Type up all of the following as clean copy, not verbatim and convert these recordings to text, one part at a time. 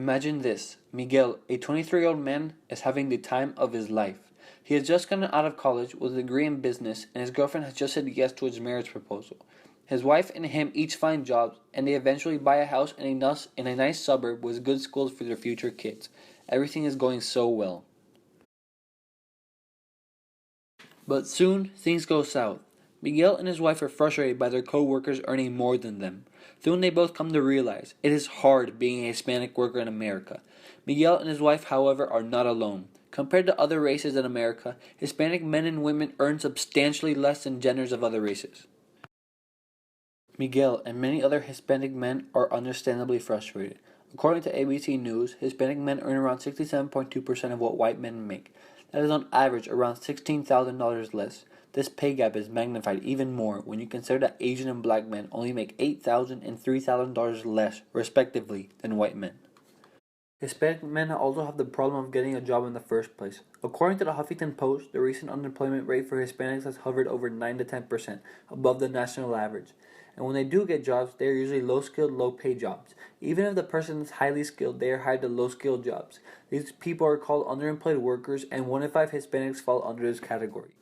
Imagine this: Miguel, a 23-year-old man, is having the time of his life. He has just gotten out of college with a degree in business, and his girlfriend has just said yes to his marriage proposal. His wife and him each find jobs, and they eventually buy a house in a nice suburb with good schools for their future kids. Everything is going so well. But soon, things go south. Miguel and his wife are frustrated by their co-workers earning more than them. Soon they both come to realize it is hard being a Hispanic worker in America. Miguel and his wife, however, are not alone. Compared to other races in America, Hispanic men and women earn substantially less than genders of other races. Miguel and many other Hispanic men are understandably frustrated. According to ABC News, Hispanic men earn around 67.2% of what white men make. That is on average around $16,000 less. This pay gap is magnified even more when you consider that Asian and black men only make $8,000 and $3,000 less, respectively, than white men. Hispanic men also have the problem of getting a job in the first place. According to the Huffington Post, the recent unemployment rate for Hispanics has hovered over 9 to 10%, above the national average. And when they do get jobs, they are usually low-skilled, low-paid jobs. Even if the person is highly skilled, they are hired to low-skilled jobs. These people are called underemployed workers, and 1 in 5 Hispanics fall under this category.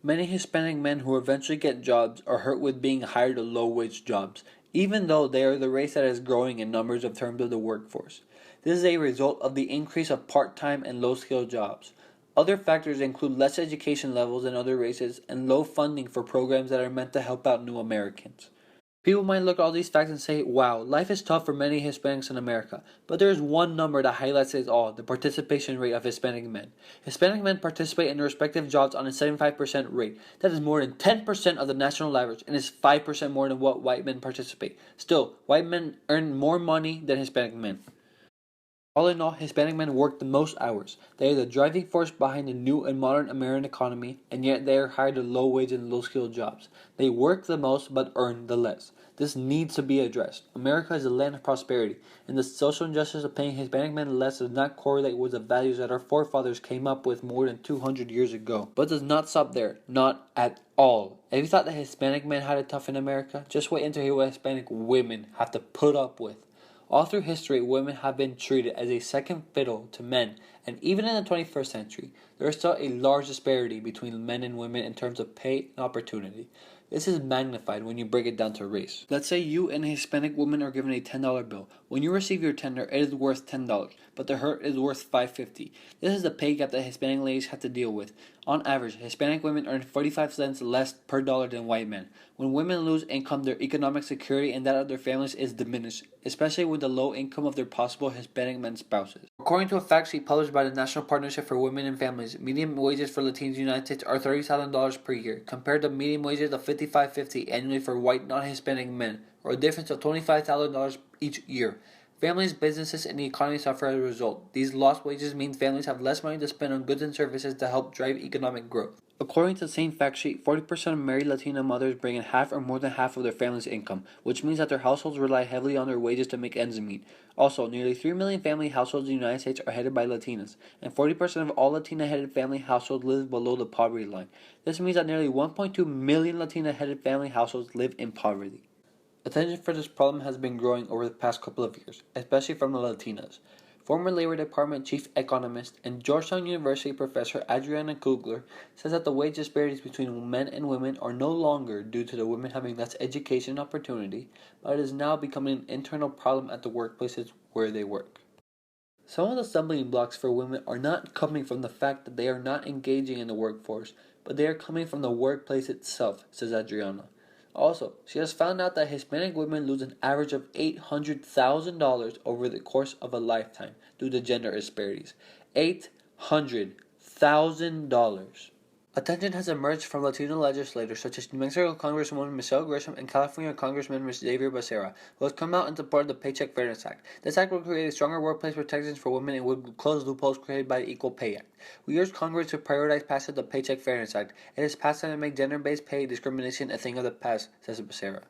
Many Hispanic men who eventually get jobs are hurt with being hired to low-wage jobs, even though they are the race that is growing in numbers of terms of the workforce. This is a result of the increase of part-time and low-skilled jobs. Other factors include less education levels in other races and low funding for programs that are meant to help out new Americans. People might look at all these facts and say, wow, life is tough for many Hispanics in America. But there is one number that highlights it all: the participation rate of Hispanic men. Hispanic men participate in their respective jobs on a 75% rate. That is more than 10% of the national average and is 5% more than what white men participate. Still, white men earn more money than Hispanic men. All in all, Hispanic men work the most hours. They are the driving force behind the new and modern American economy, and yet they are hired to low-wage and low-skilled jobs. They work the most but earn the less. This needs to be addressed. America is a land of prosperity, and the social injustice of paying Hispanic men less does not correlate with the values that our forefathers came up with more than 200 years ago. But does not stop there. Not at all. If you thought that Hispanic men had it tough in America, just wait until you hear what Hispanic women have to put up with. All through history, women have been treated as a second fiddle to men, and even in the 21st century, there is still a large disparity between men and women in terms of pay and opportunity. This is magnified when you break it down to race. Let's say you and a Hispanic woman are given a $10 bill. When you receive your tender, it is worth $10, but to her it is worth $5.50. This is the pay gap that Hispanic ladies have to deal with. On average, Hispanic women earn 45 cents less per dollar than white men. When women lose income, their economic security and that of their families is diminished, especially with the low income of their possible Hispanic men spouses. According to a fact sheet published by the National Partnership for Women and Families, median wages for Latinos in the United States are $30,000 per year, compared to median wages of $55.50 annually for white non-Hispanic men, or a difference of $25,000 each year. Families, businesses, and the economy suffer as a result. These lost wages mean families have less money to spend on goods and services to help drive economic growth. According to the same fact sheet, 40% of married Latina mothers bring in half or more than half of their family's income, which means that their households rely heavily on their wages to make ends meet. Also, nearly 3 million family households in the United States are headed by Latinas, and 40% of all Latina-headed family households live below the poverty line. This means that nearly 1.2 million Latina-headed family households live in poverty. Attention for this problem has been growing over the past couple of years, especially from the Latinas. Former Labor Department chief economist and Georgetown University professor Adriana Kugler says that the wage disparities between men and women are no longer due to the women having less education and opportunity, but it is now becoming an internal problem at the workplaces where they work. Some of the stumbling blocks for women are not coming from the fact that they are not engaging in the workforce, but they are coming from the workplace itself, says Adriana. Also, she has found out that Hispanic women lose an average of $800,000 over the course of a lifetime due to gender disparities. $800,000. Attention has emerged from Latino legislators such as New Mexico Congresswoman Michelle Grisham and California Congressman Xavier Becerra, who has come out in support of the Paycheck Fairness Act. This act will create stronger workplace protections for women and would close loopholes created by the Equal Pay Act. We urge Congress to prioritize passage of the Paycheck Fairness Act. It is past time to make gender-based pay discrimination a thing of the past, says Becerra.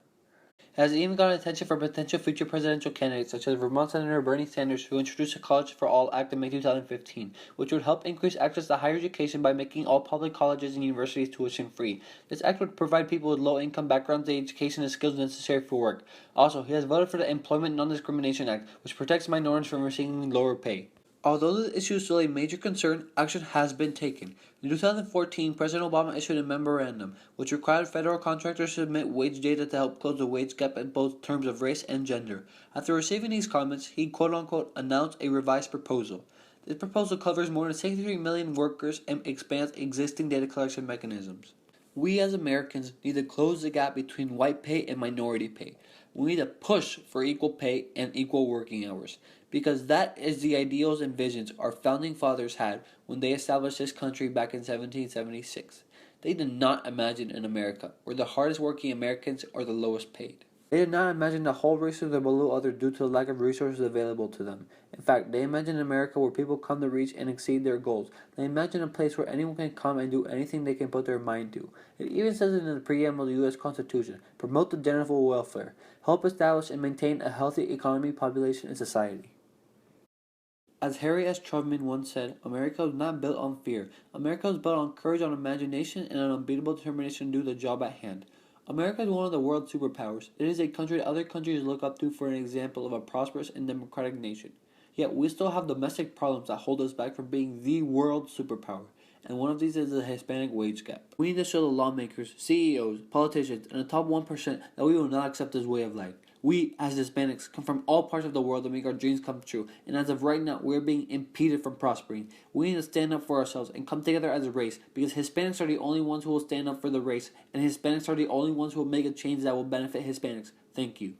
It has even gotten attention from potential future presidential candidates such as Vermont Senator Bernie Sanders, who introduced a College for All Act in May 2015, which would help increase access to higher education by making all public colleges and universities tuition free. This act would provide people with low income backgrounds the education and skills necessary for work. Also, he has voted for the Employment Non-Discrimination Act, which protects minorities from receiving lower pay. Although the issue is still a major concern, action has been taken. In 2014, President Obama issued a memorandum which required federal contractors to submit wage data to help close the wage gap in both terms of race and gender. After receiving these comments, he quote-unquote announced a revised proposal. This proposal covers more than 63 million workers and expands existing data collection mechanisms. We as Americans need to close the gap between white pay and minority pay. We need to push for equal pay and equal working hours, because that is the ideals and visions our founding fathers had when they established this country back in 1776. They did not imagine an America where the hardest working Americans are the lowest paid. They did not imagine the whole races are below others due to the lack of resources available to them. In fact, they imagined an America where people come to reach and exceed their goals. They imagine a place where anyone can come and do anything they can put their mind to. It even says it in the preamble of the U.S. Constitution: promote the general welfare, help establish and maintain a healthy economy, population, and society. As Harry S. Truman once said, America was not built on fear. America was built on courage, on imagination, and an unbeatable determination to do the job at hand. America is one of the world's superpowers. It is a country that other countries look up to for an example of a prosperous and democratic nation. Yet we still have domestic problems that hold us back from being the world superpower. And one of these is the Hispanic wage gap. We need to show the lawmakers, CEOs, politicians, and the top 1% that we will not accept this way of life. We, as Hispanics, come from all parts of the world to make our dreams come true, and as of right now, we are being impeded from prospering. We need to stand up for ourselves and come together as a race, because Hispanics are the only ones who will stand up for the race, and Hispanics are the only ones who will make a change that will benefit Hispanics. Thank you.